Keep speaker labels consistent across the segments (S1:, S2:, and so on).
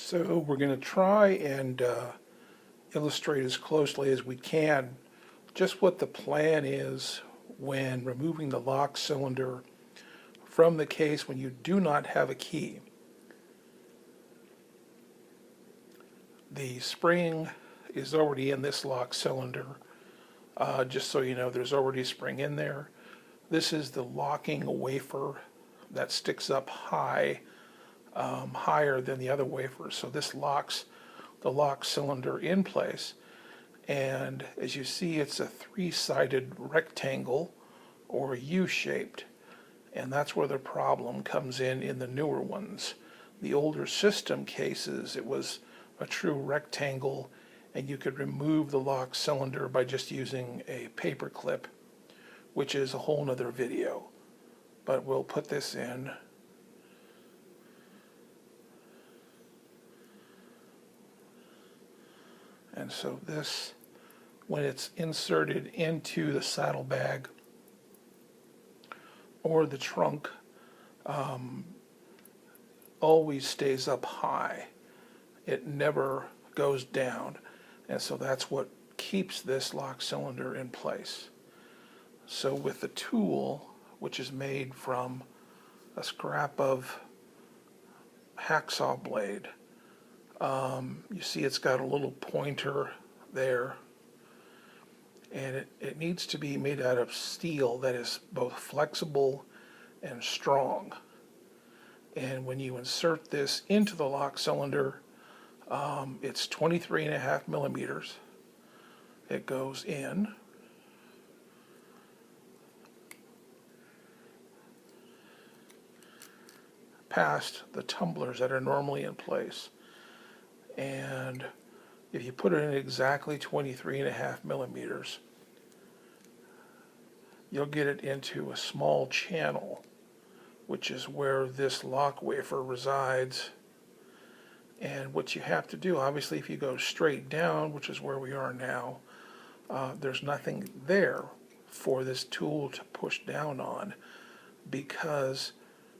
S1: So we're going to try and illustrate as closely as we can just what the plan is when removing the lock cylinder from the case when you do not have a key. The spring is already in this lock cylinder. Just so you know, there's already a spring in there. This is the locking wafer that sticks up high, higher than the other wafers. So this locks the lock cylinder in place. And as you see, it's a three-sided rectangle or U-shaped. And that's where the problem comes in the newer ones. The older system cases, it was a true rectangle, and you could remove the lock cylinder by just using a paper clip, which is a whole nother video. But we'll put this in. And so this, when it's inserted into the saddlebag or the trunk, always stays up high. It never goes down. And so that's what keeps this lock cylinder in place. So with the tool, which is made from a scrap of hacksaw blade, you see it's got a little pointer there, and it needs to be made out of steel that is both flexible and strong. And when you insert this into the lock cylinder, it's 23.5 millimeters. It goes in. Past the tumblers that are normally in place. And if you put it in exactly 23.5 millimeters, you'll get it into a small channel, which is where this lock wafer resides. And what you have to do, obviously, if you go straight down, which is where we are now, there's nothing there for this tool to push down on because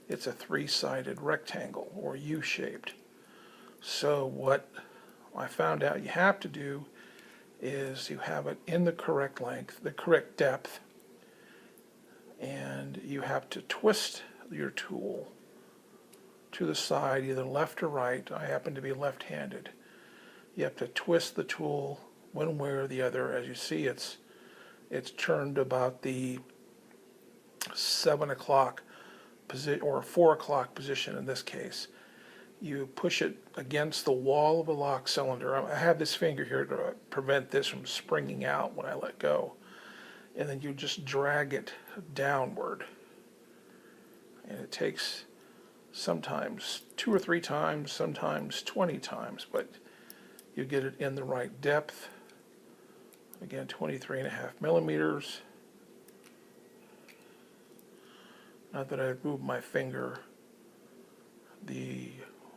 S1: it's a three-sided rectangle or U-shaped. So what I found out you have to do is you have it in the correct length, the correct depth, and you have to twist your tool to the side, either left or right. I happen to be left-handed. You have to twist the tool one way or the other. As you see, it's turned about the 7 o'clock position or 4 o'clock position in this case. You push it against the wall of the lock cylinder. I have this finger here to prevent this from springing out when I let go. And then you just drag it downward. And it takes sometimes 2 or 3 times, sometimes 20 times, but you get it in the right depth. Again, 23.5 millimeters. Not that I've moved my finger, the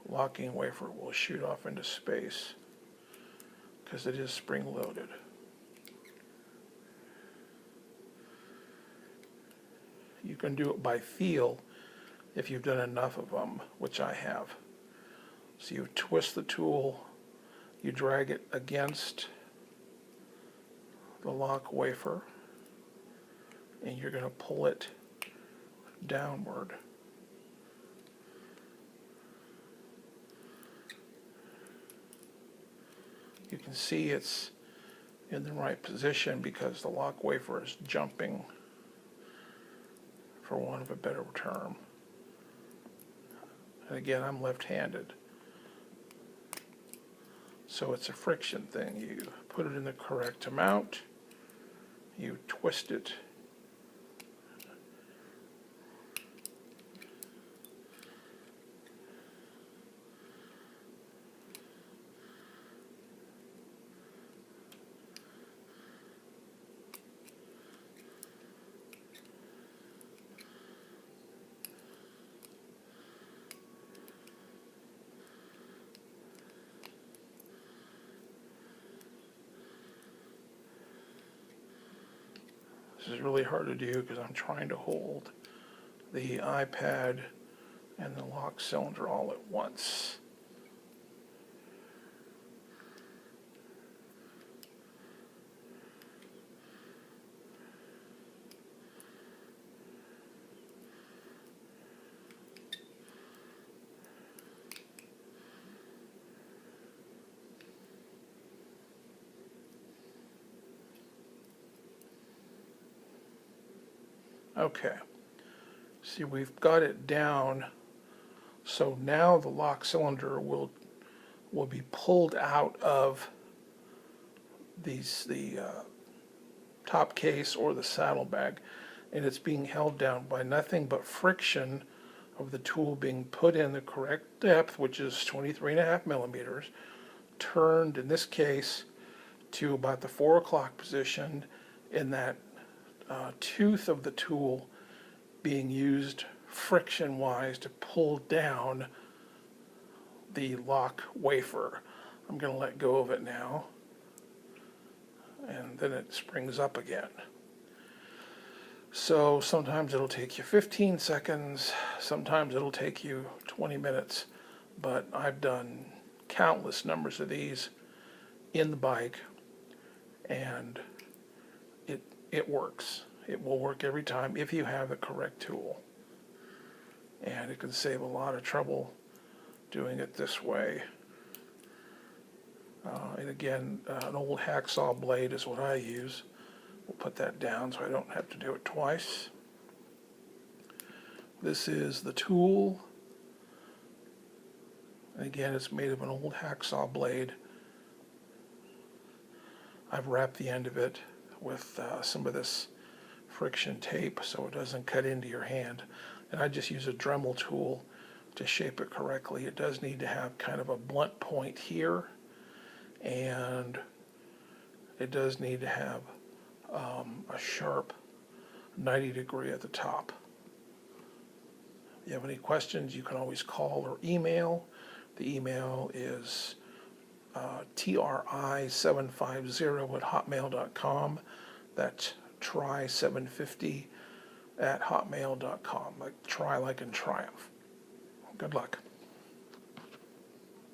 S1: locking wafer will shoot off into space because it is spring loaded. You can do it by feel if you've done enough of them, which I have. So you twist the tool, you drag it against the lock wafer, and you're going to pull it downward. You can see it's in the right position because the lock wafer is jumping, for want of a better term. And again, I'm left-handed. So it's a friction thing. You put it in the correct amount, you twist it, This is really hard to do because I'm trying to hold the iPad and the lock cylinder all at once. Okay. See, we've got it down. So now the lock cylinder will be pulled out of the top case or the saddlebag, and it's being held down by nothing but friction of the tool being put in the correct depth, which is 23.5 millimeters, turned in this case to about the 4 o'clock position, in that tooth of the tool being used friction wise to pull down the lock wafer. I'm going to let go of it now, and then it springs up again. So sometimes it'll take you 15 seconds, sometimes it'll take you 20 minutes, but I've done countless numbers of these in the bike, and it works. It will work every time if you have the correct tool. And it can save a lot of trouble doing it this way. And again, an old hacksaw blade is what I use. We'll put that down so I don't have to do it twice. This is the tool. And again, it's made of an old hacksaw blade. I've wrapped the end of it with some of this friction tape so it doesn't cut into your hand. And I just use a Dremel tool to shape it correctly. It does need to have kind of a blunt point here, and it does need to have a sharp 90 degree at the top. If you have any questions, you can always call or email. The email is tri750@hotmail.com. That's try750 at hotmail.com. Like try like in triumph. Good luck.